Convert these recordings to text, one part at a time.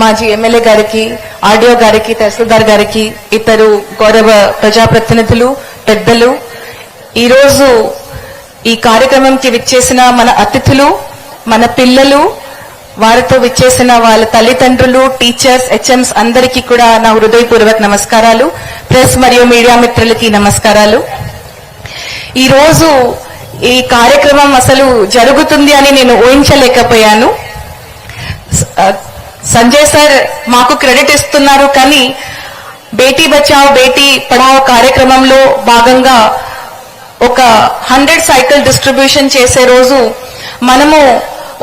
మాజీ ఎమ్మెల్యే గారికి, ఆర్డీఓ గారికి, తహసీల్దార్ గారికి, ఇతరు గౌరవ ప్రజాప్రతినిధులు, పెద్దలు, ఈరోజు ఈ కార్యక్రమంకి విచ్చేసిన మన అతిథులు, మన పిల్లలు, వారితో విచ్చేసిన వాళ్ళ తల్లిదండ్రులు, టీచర్స్, హెచ్ఎంస్ అందరికీ కూడా నా హృదయపూర్వక నమస్కారాలు. ప్రెస్ మరియు మీడియా మిత్రులకి నమస్కారాలు. ఈరోజు ఈ కార్యక్రమం అసలు జరుగుతుంది అని నేను ఊహించలేకపోయాను. సంజయ్ సార్ మాకు క్రెడిట్ ఇస్తున్నారు, కానీ బేటీ బచావ్ బేటీ పఢావ్ కార్యక్రమంలో భాగంగా ఒక 100 సైకిల్ డిస్ట్రిబ్యూషన్ చేసే రోజు మనము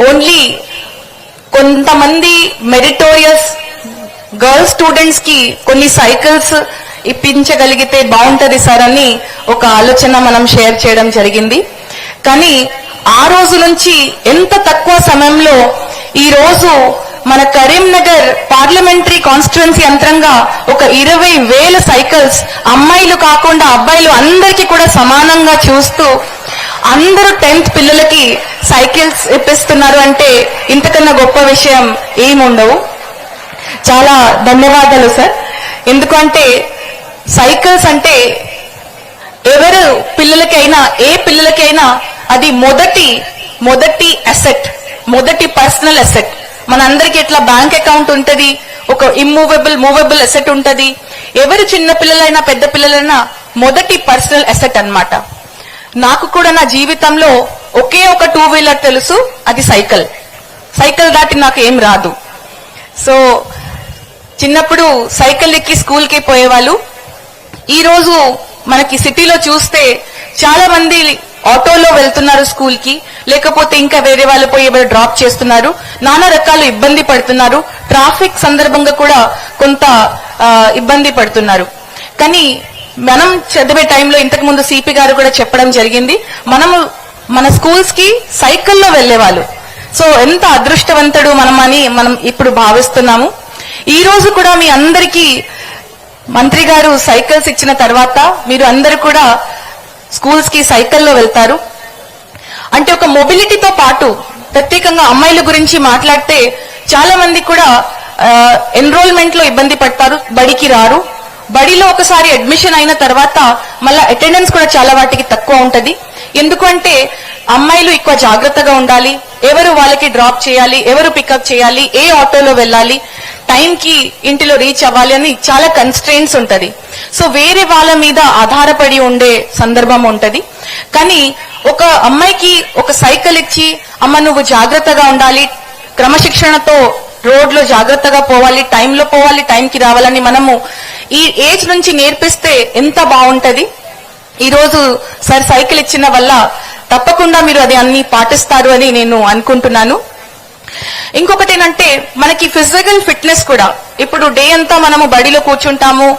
ఓన్లీ కొంతమంది మెరిటోరియస్ గర్ల్స్ స్టూడెంట్స్ కి కొన్ని సైకిల్స్ ఇప్పించగలిగితే బాగుంటది సార్ అని ఒక ఆలోచన మనం షేర్ చేయడం జరిగింది. కానీ ఆ రోజు నుంచి ఎంత తక్కువ సమయంలో ఈ రోజు మన కరీంనగర్ పార్లమెంటరీ కాన్స్టిట్యుయెన్సీ యంత్రంగా ఒక 20,000 సైకిల్స్ అమ్మాయిలు కాకుండా అబ్బాయిలు అందరికీ కూడా సమానంగా చూస్తూ అందరూ 10th పిల్లలకి సైకిల్స్ ఇప్పిస్తున్నారు అంటే ఇంతకన్నా గొప్ప విషయం ఏముండవు. చాలా ధన్యవాదాలు సార్. ఎందుకంటే సైకిల్స్ అంటే ఎవరు పిల్లలకైనా, ఏ పిల్లలకైనా అది మొదటి అసెట్, మొదటి పర్సనల్ అసెట్. మనందరికీ ఎట్లా బ్యాంక్ అకౌంట్ ఉంటది, ఒక మూవబుల్ అసెట్ ఉంటది. ఎవరు చిన్న పిల్లలైనా పెద్ద పిల్లలైనా మొదటి పర్సనల్ అసెట్ అన్నమాట. నాకు కూడా నా జీవితంలో ఒకే ఒక 2 వీలర్ తెలుసు, అది సైకిల్. సైకిల్ దాటి నాకు ఏం రాదు. సో చిన్నప్పుడు సైకిల్ ఎక్కి స్కూల్కి పోయేవాళ్ళు. ఈ రోజు మనకి సిటీలో చూస్తే చాలా మంది ఆటోలో వెళ్తున్నారు స్కూల్ కి, లేకపోతే ఇంకా వేరే వాళ్ళు పోయి ఎవరు డ్రాప్ చేస్తున్నారు. నానా రకాలు ఇబ్బంది పడుతున్నారు. ట్రాఫిక్ సందర్భంగా కూడా కొంత ఇబ్బంది పడుతున్నారు. కానీ మనం చదివే టైంలో ఇంతకు ముందు సిపి గారు కూడా చెప్పడం జరిగింది, మన స్కూల్స్ కి సైకిల్లో వెళ్లేవాళ్ళు. సో ఎంత అదృష్టవంతుడు మనం ఇప్పుడు భావిస్తున్నాము. ఈ రోజు కూడా మీ అందరికీ మంత్రి గారు సైకిల్స్ ఇచ్చిన తర్వాత మీరు అందరూ కూడా స్కూల్స్ కి సైకిల్లో వెళ్తారు. అంటే ఒక మొబిలిటీతో పాటు ప్రత్యేకంగా అమ్మాయిల గురించి మాట్లాడితే చాలా మంది కూడా ఎన్రోల్మెంట్ లో ఇబ్బంది పడతారు, బడికి రారు. బడిలో ఒకసారి అడ్మిషన్ అయిన తర్వాత మళ్ళా అటెండెన్స్ కూడా చాలా వాటికి తక్కువ ఉంటది. ఎందుకంటే అమ్మాయిలు ఎక్కువ జాగ్రత్తగా ఉండాలి, ఎవరు వాళ్ళకి డ్రాప్ చేయాలి, ఎవరు పికప్ చేయాలి, ఏ ఆటోలో వెళ్ళాలి, టైంకి ఇంటిలో రీచ్ అవ్వాలి అని చాలా కన్స్ట్రెయింట్స్ ఉంటది. సో వేరే వాళ్ళ మీద ఆధారపడి ఉండే సందర్భం ఉంటది. కానీ ఒక అమ్మాయికి ఒక సైకిల్ ఇచ్చి, అమ్మ నువ్వు జాగ్రత్తగా ఉండాలి, క్రమశిక్షణతో రోడ్లో జాగ్రత్తగా పోవాలి, టైంలో పోవాలి, టైంకి రావాలని మనము ఈ ఏజ్ నుంచి నేర్పిస్తే ఎంత బాగుంటది. ఈ రోజు సార్ సైకిల్ ఇచ్చిన వల్ల తప్పకుండా మీరు అది అన్ని పాటిస్తారు అని నేను అనుకుంటున్నాను. ఇంకొకటి ఏంటంటే మనకి ఫిజికల్ ఫిట్నెస్ కూడా, ఇప్పుడు డే అంతా మనము బడిలో కూర్చుంటాము,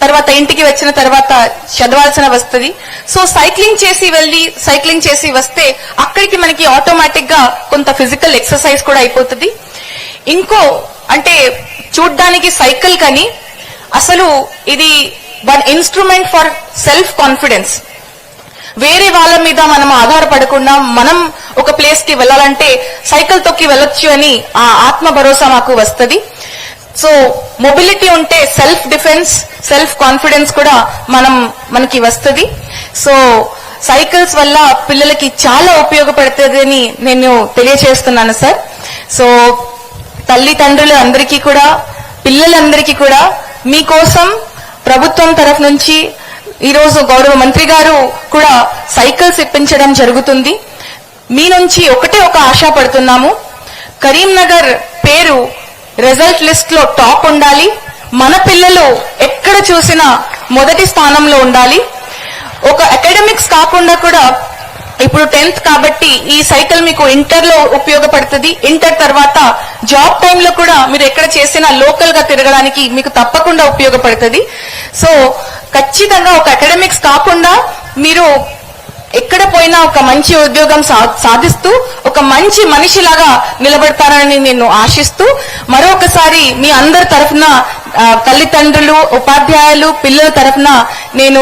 తర్వాత ఇంటికి వచ్చిన తర్వాత చదవాల్సిన వస్తుంది. సో సైక్లింగ్ చేసి వస్తే అక్కడికి మనకి ఆటోమేటిక్ గా కొంత ఫిజికల్ ఎక్సర్సైజ్ కూడా అయిపోతుంది. ఇంకో అంటే చూడ్డానికి సైకిల్ కానీ అసలు ఇది one instrument for self confidence. వేరే వాళ్ళ మీద మనం ఆధారపడకుండా మనం ఒక ప్లేస్ కి వెళ్ళాలంటే సైకిల్ తొక్కి వెళ్ళొచ్చు అని ఆ ఆత్మ భరోసా మాకు వస్తుంది. సో మొబిలిటీ ఉంటే సెల్ఫ్ డిఫెన్స్, సెల్ఫ్ కాన్ఫిడెన్స్ కూడా మనకి వస్తుంది. సో సైకిల్స్ వల్ల పిల్లలకి చాలా ఉపయోగపడుతుంది అని నేను తెలియజేస్తున్నాను సార్. సో తల్లిదండ్రులు అందరికీ కూడా, పిల్లలందరికీ కూడా మీకోసం ప్రభుత్వం తరఫు నుంచి ఈరోజు గౌరవ మంత్రి గారు కూడా సైకిల్స్ ఇప్పించడం జరుగుతుంది. మీ నుంచి ఒకటే ఒక ఆశ పడుతున్నాము, కరీంనగర్ పేరు రిజల్ట్ లిస్ట్ లో టాప్ ఉండాలి. మన పిల్లలు ఎక్కడ చూసినా మొదటి స్థానంలో ఉండాలి. ఒక అకాడమిక్స్ కాకుండా కూడా ఇప్పుడు 10th కాబట్టి ఈ సైకిల్ మీకు ఇంటర్ లో ఉపయోగపడుతుంది. ఇంటర్ తర్వాత జాబ్ టైంలో కూడా మీరు ఎక్కడ చేసినా లోకల్ గా తిరగడానికి మీకు తప్పకుండా ఉపయోగపడుతుంది. సో ఖచ్చితంగా ఒక అకాడమిక్స్ కాకుండా మీరు ఎక్కడ పోయినా ఒక మంచి ఉద్యోగం సాధిస్తూ ఒక మంచి మనిషిలాగా నిలబడతారని నేను ఆశిస్తూ మరొకసారి మీ అందరి తరఫున తల్లిదండ్రులు, ఉపాధ్యాయులు, పిల్లల తరఫున నేను